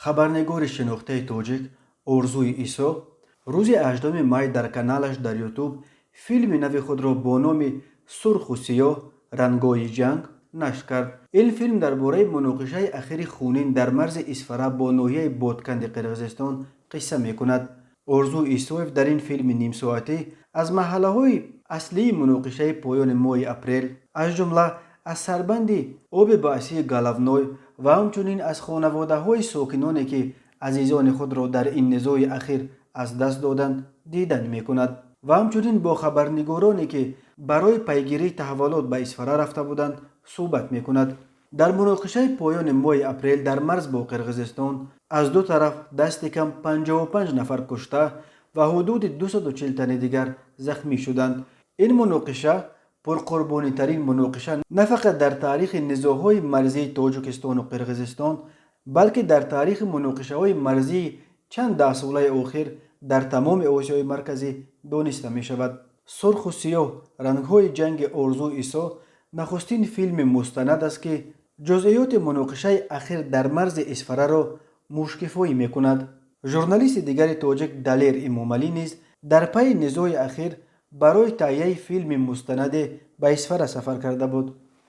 خبرنگار شناخته تاجیک ارزوی ایسو روز 18 مای در کانالش در یوتیوب فیلم نو خود را با نام سرخ و سیاه رنگای جنگ نشر کرد. این فیلم درباره مناقشه اخیر خونین در مرز اسفره با ناحیه بادکند قرقیزستان قصه میکند. ارزو ایسوف در این فیلم نیم ساعته از محله های اصلی مناقشه پایان ماه اپریل از جمله از سربند آب باعثی گالونوی و همچنین از خانواده های ساکنانی که عزیزان خود را در این نزاع اخیر از دست دادند دیدن می کند و همچنین با خبرنگارانی که برای پیگیری تحولات به اسفره رفته بودند صحبت می کند. در مناقشه پایان ماه اپریل در مرز با قرقیزستان از دو طرف دست کم 55 نفر کشته و حدود 240 تن دیگر زخمی شدند. این مناقشه پرقربانی ترین مناقشه نه فقط در تاریخ نزاع‌های مرزی تاجیکستان و قرقیزستان بلکه در تاریخ مناقشه‌های مرزی چند ده ساله اخیر در تمام آسیای مرکزی دانسته می شود. سرخ و سیاه رنگ‌های جنگ ارزو ایسا نخستین فیلم مستند است که جزئیات مناقشه اخیر در مرز اسفره را مشکفایی می کند. ژورنالیست دیگر تاجیک دلیر امامعلی نیز در پی نزاع اخیر برای تهیه فیلم مستند به اسفره سفر کرده بود.